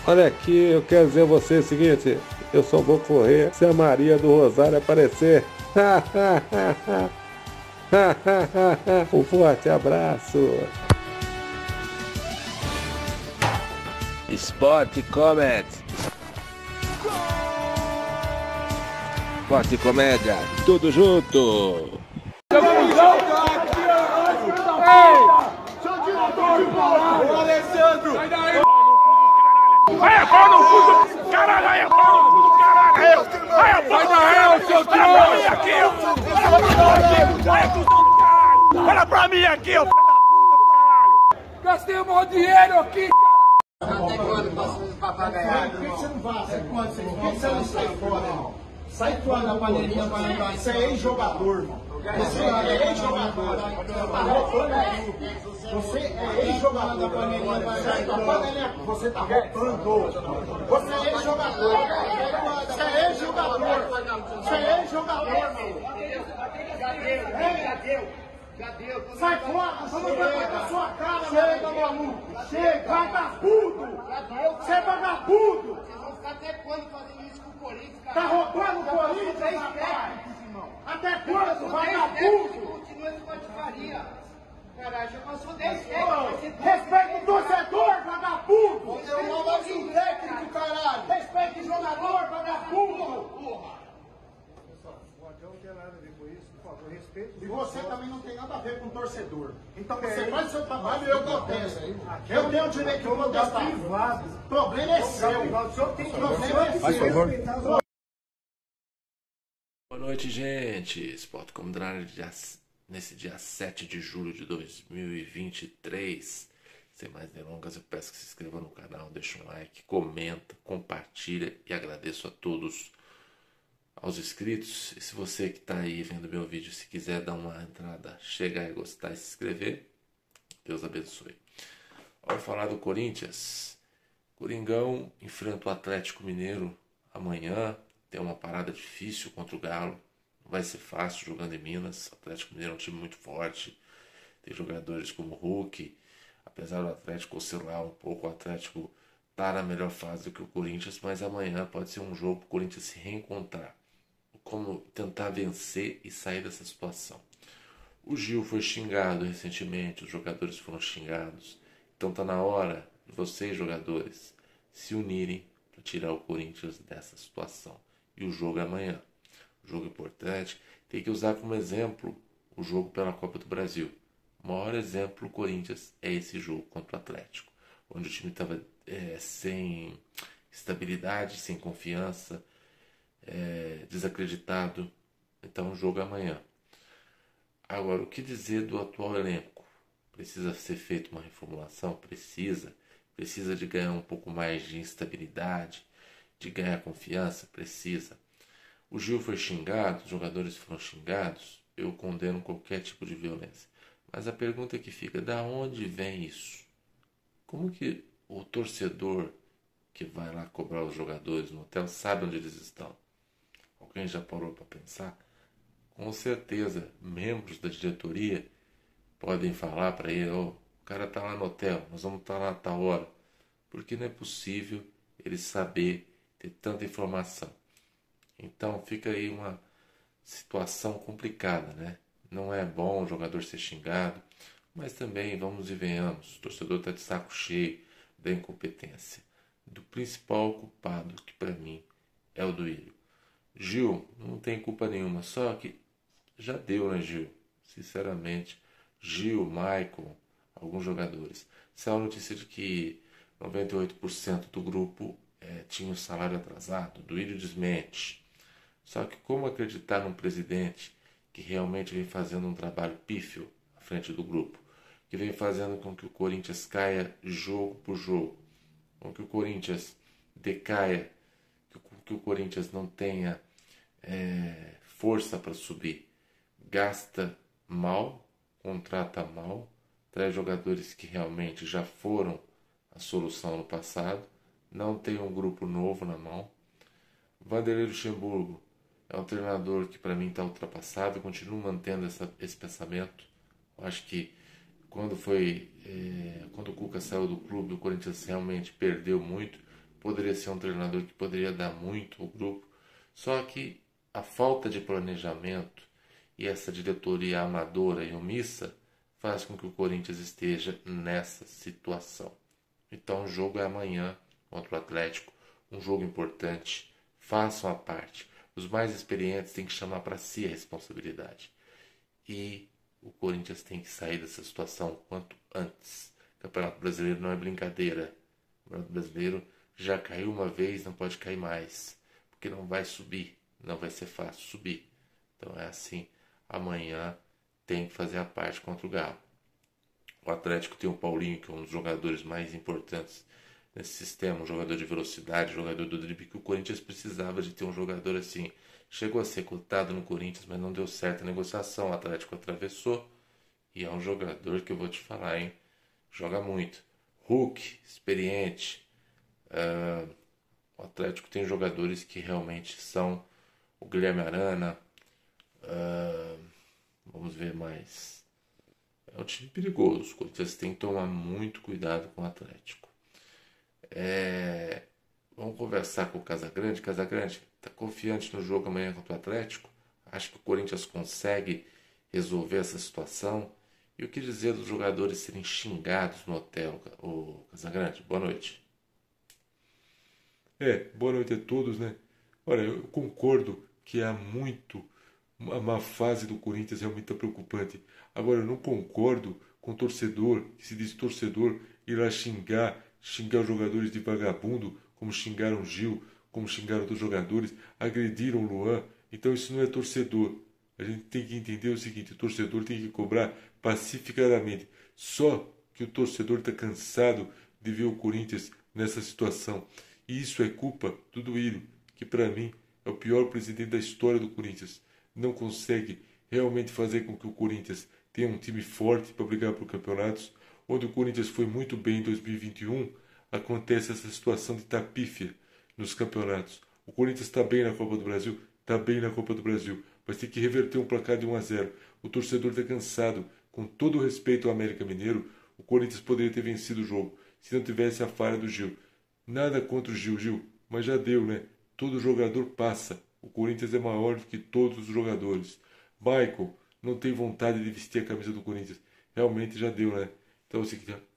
Olha aqui, eu quero dizer a você o seguinte, eu só vou correr se a Maria do Rosário aparecer. Um forte abraço. Sport Comment. Sport Comédia, tudo junto. Alessandro! Aí é pau no cu do caralho! Aí é pau no cu do caralho! Aí é pau no cu do seu trouxa! Aqui, ó! Olha pra mim aqui, ó! Gastei um monte de dinheiro aqui! Até quando passamos papagaio? Por que você não vai? Por que você não sai fora, irmão? Sai fora da panelinha para lembrar. Você é ex-jogador, irmão. Você é ex-jogador. Você é ex-jogador da panelinha. Você tá roubando. Você é ex-jogador. Você é ex-jogador. Você é ex-jogador, irmão. Já deu. Sai fora, vamos botar na sua cara, chega, maluco. Chega, vagabundo. Você é vagabundo. Vocês vão ficar até quando fazendo isso com o Corinthians, cara? Tá roubando o Corinthians, rapaz? Até quando, vagabundo? Continua essa patifaria. Caralho, já passou 10 técnicos. Respeita o torcedor, vagabundo. Você é um técnico, caralho. Respeita o jogador, vagabundo. Porra. O Adel não tem nada a ver com isso, por favor, respeito. E você também não tem nada a ver com o torcedor. Então você faz o seu trabalho e eu protesto. Eu tenho o direito de protestar. O problema é seu. O senhor tem problema é seu. Boa noite, gente. Sport Combinado nesse dia 7 de julho de 2023. Sem mais delongas, eu peço que se inscreva no canal, deixa um like, comenta, compartilha e agradeço a todos aos inscritos. E se você que está aí vendo meu vídeo, se quiser dar uma entrada, chegar e gostar e se inscrever, Deus abençoe. Vamos falar do Corinthians. Coringão enfrenta o Atlético Mineiro amanhã. Tem uma parada difícil contra o Galo. Não vai ser fácil jogando em Minas. O Atlético Mineiro é um time muito forte. Tem jogadores como o Hulk. Apesar do Atlético oscilar um pouco, o Atlético está na melhor fase do que o Corinthians. Mas amanhã pode ser um jogo para o Corinthians se reencontrar. Como tentar vencer e sair dessa situação. O Gil foi xingado recentemente. Os jogadores foram xingados. Então está na hora de vocês, jogadores, se unirem para tirar o Corinthians dessa situação. E o jogo é amanhã. O jogo importante. Tem que usar como exemplo o jogo pela Copa do Brasil. O maior exemplo do Corinthians é esse jogo contra o Atlético, onde o time estava sem estabilidade, sem confiança, desacreditado. Então o jogo é amanhã. Agora, o que dizer do atual elenco? Precisa ser feita uma reformulação? Precisa de ganhar um pouco mais de instabilidade, de ganhar confiança? Precisa. O Gil foi xingado, os jogadores foram xingados. Eu condeno qualquer tipo de violência. Mas a pergunta que fica, da onde vem isso? Como que o torcedor que vai lá cobrar os jogadores no hotel sabe onde eles estão? Alguém já parou para pensar? Com certeza, membros da diretoria podem falar para ele, o cara está lá no hotel, nós vamos estar lá a tal hora. Porque não é possível ele saber ter tanta informação. Então fica aí uma situação complicada, né? Não é bom o jogador ser xingado, mas também, vamos e venhamos, o torcedor está de saco cheio da incompetência do principal culpado, que para mim é o Duílio. Gil não tem culpa nenhuma, só que já deu, né, Gil? Sinceramente, Gil, Maicon, alguns jogadores. Saiu a notícia de que 98% do grupo tinha o salário atrasado. Duílio desmente. Só que como acreditar num presidente que realmente vem fazendo um trabalho pífio à frente do grupo, que vem fazendo com que o Corinthians caia jogo por jogo, com que o Corinthians decaia, que o Corinthians não tenha força para subir, gasta mal, contrata mal, traz jogadores que realmente já foram a solução no passado, não tem um grupo novo na mão. Vanderlei Luxemburgo é um treinador que para mim está ultrapassado, eu continuo mantendo esse pensamento. Eu acho que quando o Cuca saiu do clube, o Corinthians realmente perdeu muito, poderia ser um treinador que poderia dar muito ao grupo, só que a falta de planejamento e essa diretoria amadora e omissa faz com que o Corinthians esteja nessa situação. Então o jogo é amanhã contra o Atlético, um jogo importante, façam a parte. Os mais experientes têm que chamar para si a responsabilidade. E o Corinthians tem que sair dessa situação quanto antes. O Campeonato Brasileiro não é brincadeira. O Campeonato Brasileiro já caiu uma vez, não pode cair mais. Porque não vai subir, não vai ser fácil subir. Então é assim, amanhã tem que fazer a parte contra o Galo. O Atlético tem o Paulinho, que é um dos jogadores mais importantes nesse sistema, um jogador de velocidade, um jogador do drible, que o Corinthians precisava de ter um jogador assim. Chegou a ser cotado no Corinthians, mas não deu certo a negociação. O Atlético atravessou e é um jogador que eu vou te falar, hein? Joga muito. Hulk, experiente. O Atlético tem jogadores que realmente são o Guilherme Arana. Vamos ver mais. É um time perigoso. O Corinthians tem que tomar muito cuidado com o Atlético. Vamos conversar com o Casagrande. Casagrande, está confiante no jogo amanhã contra o Atlético? Acho que o Corinthians consegue resolver essa situação? E o que dizer dos jogadores serem xingados no hotel, o Casagrande? Boa noite. Boa noite a todos, né? Olha, eu concordo que há muito... A má fase do Corinthians realmente está preocupante. Agora, eu não concordo com o torcedor, que se diz torcedor, ir lá xingar os jogadores de vagabundo, como xingaram o Gil, como xingaram outros jogadores, agrediram o Luan. Então isso não é torcedor. A gente tem que entender o seguinte, o torcedor tem que cobrar pacificadamente. Só que o torcedor está cansado de ver o Corinthians nessa situação. E isso é culpa do Duílio, que para mim é o pior presidente da história do Corinthians. Não consegue realmente fazer com que o Corinthians tenha um time forte para brigar por campeonatos. Onde o Corinthians foi muito bem em 2021, acontece essa situação de tapífia nos campeonatos. O Corinthians está bem na Copa do Brasil, está bem na Copa do Brasil, mas tem que reverter um placar de 1-0. O torcedor está cansado. Com todo o respeito ao América Mineiro, o Corinthians poderia ter vencido o jogo se não tivesse a falha do Gil. Nada contra o Gil, mas já deu, né? Todo jogador passa. O Corinthians é maior do que todos os jogadores. Michael não tem vontade de vestir a camisa do Corinthians. Realmente já deu, né? Então,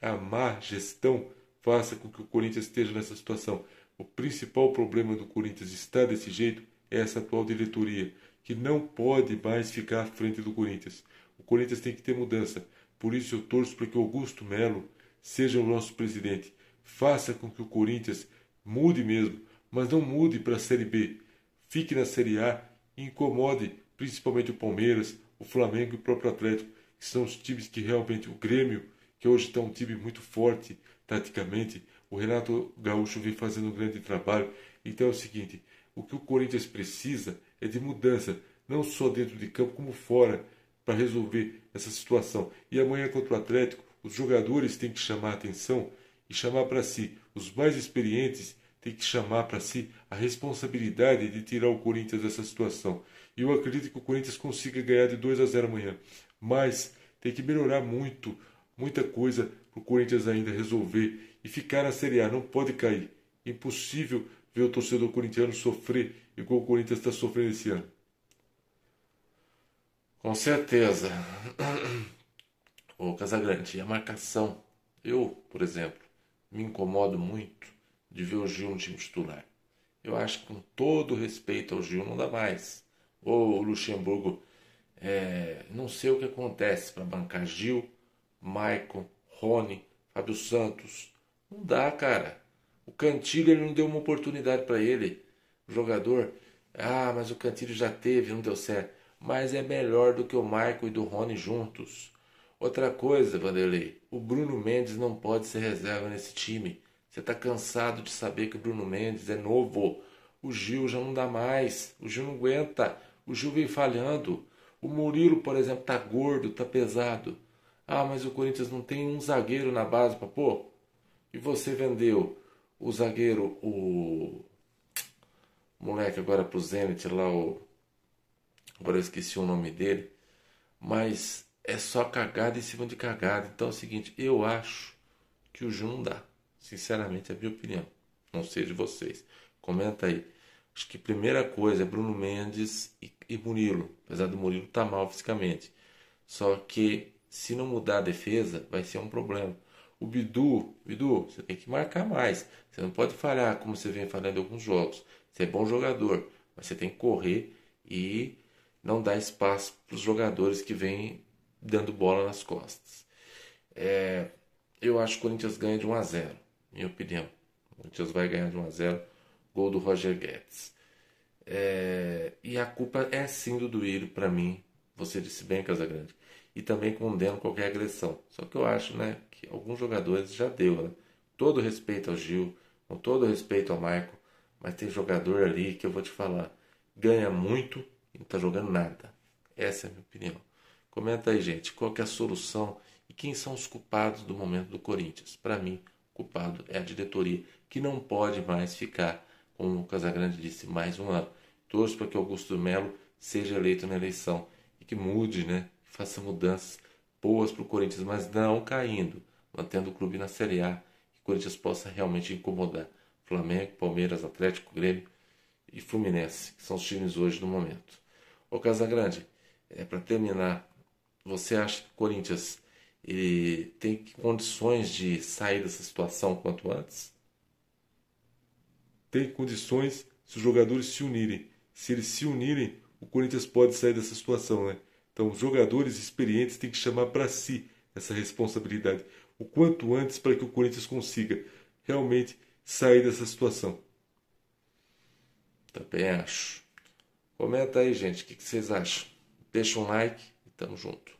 a má gestão faça com que o Corinthians esteja nessa situação. O principal problema do Corinthians estar desse jeito é essa atual diretoria, que não pode mais ficar à frente do Corinthians. O Corinthians tem que ter mudança. Por isso eu torço para que o Augusto Melo seja o nosso presidente. Faça com que o Corinthians mude mesmo, mas não mude para a Série B. Fique na Série A e incomode principalmente o Palmeiras, o Flamengo e o próprio Atlético, que são os times que realmente, o Grêmio, que hoje está um time muito forte taticamente, o Renato Gaúcho vem fazendo um grande trabalho. Então é o seguinte, o que o Corinthians precisa é de mudança, não só dentro de campo como fora, para resolver essa situação. E amanhã contra o Atlético, os jogadores têm que chamar a atenção e chamar para si. Os mais experientes têm que chamar para si a responsabilidade de tirar o Corinthians dessa situação. E eu acredito que o Corinthians consiga ganhar de 2-0 amanhã. Mas tem que melhorar muita coisa para o Corinthians ainda resolver e ficar na Série A. Não pode cair. Impossível ver o torcedor corintiano sofrer igual o Corinthians está sofrendo esse ano. Com certeza. Ô Casagrande, e a marcação? Eu, por exemplo, me incomodo muito de ver o Gil no time titular. Eu acho que com todo respeito ao Gil não dá mais. Ou o Luxemburgo, não sei o que acontece para bancar Gil, Maicon, Rony, Fábio Santos. Não dá, cara. O Cantilho ele não deu uma oportunidade para ele. O jogador, mas o Cantilho já teve, não deu certo. Mas é melhor do que o Maicon e do Rony juntos. Outra coisa, Vanderlei, o Bruno Mendes não pode ser reserva nesse time. Você está cansado de saber que o Bruno Mendes é novo. O Gil já não dá mais. O Gil não aguenta. O Gil vem falhando. O Murilo, por exemplo, tá gordo, tá pesado. Mas o Corinthians não tem um zagueiro na base para pôr. E você vendeu o zagueiro, o moleque agora pro Zenit lá, agora eu esqueci o nome dele. Mas é só cagada em cima de cagada. Então é o seguinte, eu acho que o Gil não dá. Sinceramente, é a minha opinião. Não sei de vocês. Comenta aí. Acho que a primeira coisa é Bruno Mendes e Murilo. Apesar do Murilo estar mal fisicamente. Só que se não mudar a defesa, vai ser um problema. O Bidu, você tem que marcar mais. Você não pode falhar como você vem falhando em alguns jogos. Você é bom jogador, mas você tem que correr e não dar espaço para os jogadores que vêm dando bola nas costas. Eu acho que o Corinthians ganha de 1-0, minha opinião. O Corinthians vai ganhar de 1-0, gol do Roger Guedes. E a culpa é sim do Duílio, para mim. Você disse bem, Casagrande. E também condeno qualquer agressão. Só que eu acho, né, que alguns jogadores já deu, né? Todo respeito ao Gil, com todo respeito ao Maicon, mas tem jogador ali que eu vou te falar, ganha muito e não está jogando nada. Essa é a minha opinião. Comenta aí, gente, qual que é a solução e quem são os culpados do momento do Corinthians. Para mim, o culpado é a diretoria, que não pode mais ficar, como o Casagrande disse, mais um ano. Torço para que Augusto Melo seja eleito na eleição e que mude, né? Faça mudanças boas para o Corinthians, mas não caindo, mantendo o clube na Série A, que o Corinthians possa realmente incomodar Flamengo, Palmeiras, Atlético, Grêmio e Fluminense, que são os times hoje no momento. Ô Casagrande, para terminar, você acha que o Corinthians tem condições de sair dessa situação quanto antes? Tem condições se os jogadores se unirem. Se eles se unirem, o Corinthians pode sair dessa situação, né? Então, os jogadores experientes têm que chamar para si essa responsabilidade o quanto antes para que o Corinthians consiga realmente sair dessa situação. Também acho. Comenta aí, gente, o que vocês acham? Deixa um like e tamo junto.